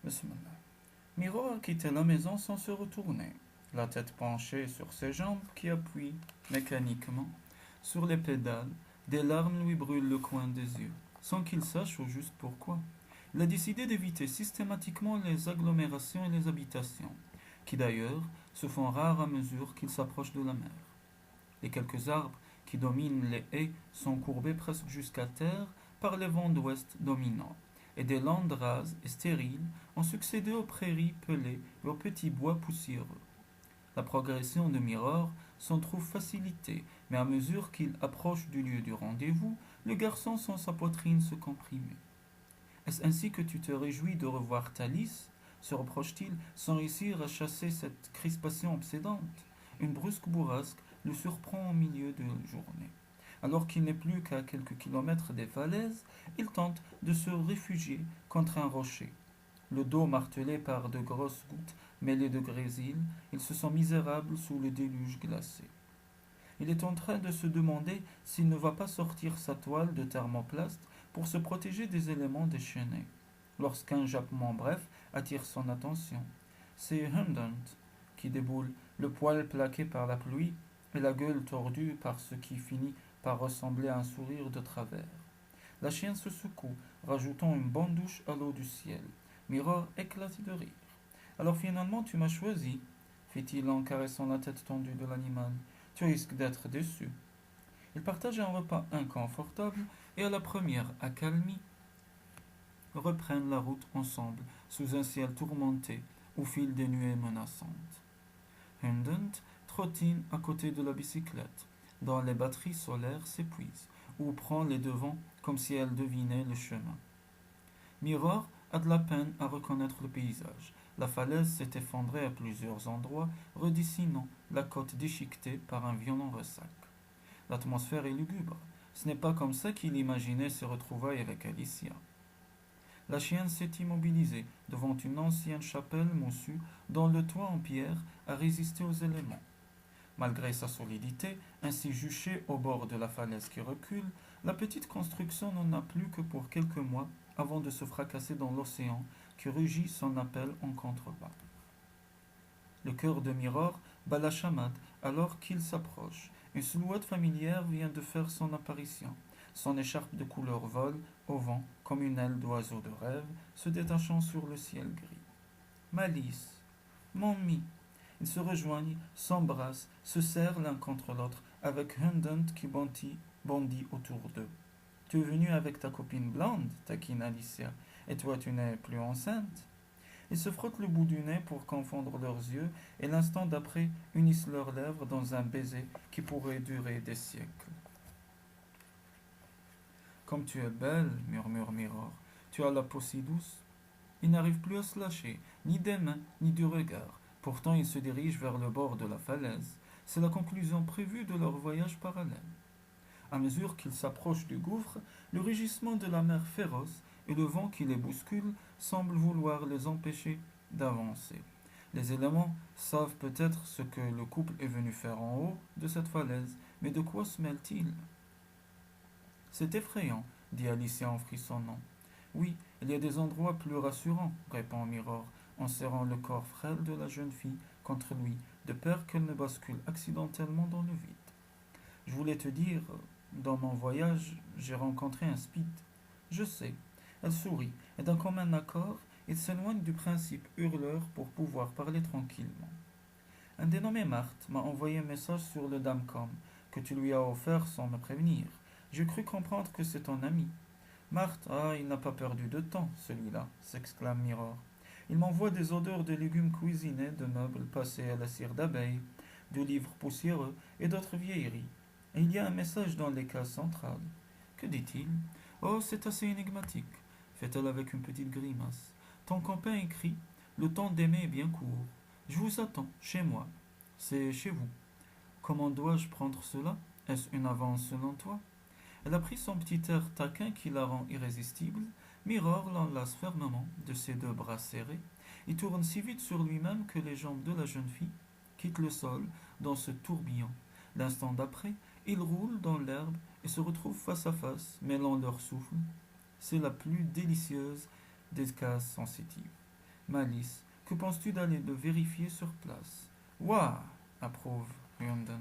Bismillah. Mirror quittait la maison sans se retourner, la tête penchée sur ses jambes qui appuient mécaniquement sur les pédales. Des larmes lui brûlent le coin des yeux, sans qu'il sache au juste pourquoi. Il a décidé d'éviter systématiquement les agglomérations et les habitations, qui d'ailleurs se font rares à mesure qu'il s'approche de la mer. Les quelques arbres qui dominent les haies sont courbés presque jusqu'à terre par les vents d'ouest dominants, et des landes rases et stériles ont succédé aux prairies pelées et aux petits bois poussiéreux. La progression de Mirror s'en trouve facilitée, mais à mesure qu'il approche du lieu du rendez-vous, le garçon sent sa poitrine se comprimer. Est-ce ainsi que tu te réjouis de revoir Thalys se reproche-t-il, sans réussir à chasser cette crispation obsédante. Une brusque bourrasque le surprend au milieu de la journée. Alors qu'il n'est plus qu'à quelques kilomètres des falaises, il tente de se réfugier contre un rocher. Le dos martelé par de grosses gouttes mêlées de grésil, il se sent misérable sous le déluge glacé. Il est en train de se demander s'il ne va pas sortir sa toile de thermoplaste pour se protéger des éléments déchaînés, lorsqu'un jappement bref attire son attention. C'est Hundant qui déboule, le poil plaqué par la pluie et la gueule tordue par ce qui finit par ressembler à un sourire de travers. La chienne se secoue, rajoutant une bonne douche à l'eau du ciel. Mirror éclate de rire. Alors finalement tu m'as choisi, fit-il en caressant la tête tendue de l'animal. Tu risques d'être déçu. Ils partagent un repas inconfortable et à la première accalmie, reprennent la route ensemble, sous un ciel tourmenté, au fil des nuées menaçantes. Hundant trottine à côté de la bicyclette, dont les batteries solaires s'épuisent, ou prend les devants comme si elle devinait le chemin. Mirror a de la peine à reconnaître le paysage. La falaise s'est effondrée à plusieurs endroits, redessinant la côte déchiquetée par un violent ressac. L'atmosphère est lugubre. Ce n'est pas comme ça qu'il imaginait ses retrouvailles avec Alicia. La chienne s'est immobilisée devant une ancienne chapelle moussue dont le toit en pierre a résisté aux éléments. Malgré sa solidité, ainsi juchée au bord de la falaise qui recule, la petite construction n'en a plus que pour quelques mois avant de se fracasser dans l'océan qui rugit son appel en contrebas. Le cœur de Mirror bat la chamade alors qu'il s'approche. Une silhouette familière vient de faire son apparition. Son écharpe de couleur vole au vent comme une aile d'oiseau de rêve se détachant sur le ciel gris. Malice, Mommy. Ils se rejoignent, s'embrassent, se serrent l'un contre l'autre, avec Hundant qui bondit autour d'eux. Tu es venu avec ta copine blonde, taquine Alicia, et toi tu n'es plus enceinte. Ils se frottent le bout du nez pour confondre leurs yeux, et l'instant d'après unissent leurs lèvres dans un baiser qui pourrait durer des siècles. Comme tu es belle, murmure Mirror, tu as la peau si douce. Ils n'arrivent plus à se lâcher, ni des mains, ni du regard. Pourtant, ils se dirigent vers le bord de la falaise. C'est la conclusion prévue de leur voyage parallèle. À mesure qu'ils s'approchent du gouffre, le rugissement de la mer féroce et le vent qui les bouscule semblent vouloir les empêcher d'avancer. Les éléments savent peut-être ce que le couple est venu faire en haut de cette falaise, mais de quoi se mêlent-ils? C'est effrayant, dit Alicia en frissonnant. Oui, il y a des endroits plus rassurants, répond Mirror, en serrant le corps frêle de la jeune fille contre lui, de peur qu'elle ne bascule accidentellement dans le vide. Je voulais te dire, dans mon voyage, j'ai rencontré un speed. Je sais. Elle sourit, et d'un commun accord, ils s'éloignent du principe hurleur pour pouvoir parler tranquillement. Un dénommé Marthe m'a envoyé un message sur le Damcom, que tu lui as offert sans me prévenir. J'ai cru comprendre que c'est ton ami. Marthe, ah, il n'a pas perdu de temps, celui-là, s'exclame Mirror. Il m'envoie des odeurs de légumes cuisinés, de meubles passés à la cire d'abeille, de livres poussiéreux et d'autres vieilleries. Et il y a un message dans les cases centrales. Que dit-il? Oh, c'est assez énigmatique, fait-elle avec une petite grimace. Ton copain écrit: Le temps d'aimer est bien court. Je vous attends, chez moi. C'est chez vous. Comment dois-je prendre cela? Est-ce une avance selon toi? Elle a pris son petit air taquin qui la rend irrésistible. Mirror l'enlace fermement de ses deux bras serrés et tourne si vite sur lui-même que les jambes de la jeune fille quittent le sol dans ce tourbillon. L'instant d'après, ils roulent dans l'herbe et se retrouvent face à face, mêlant leur souffle. C'est la plus délicieuse des cases sensitives. Malice, que penses-tu d'aller le vérifier sur place? Ouah, approuve Hyundai.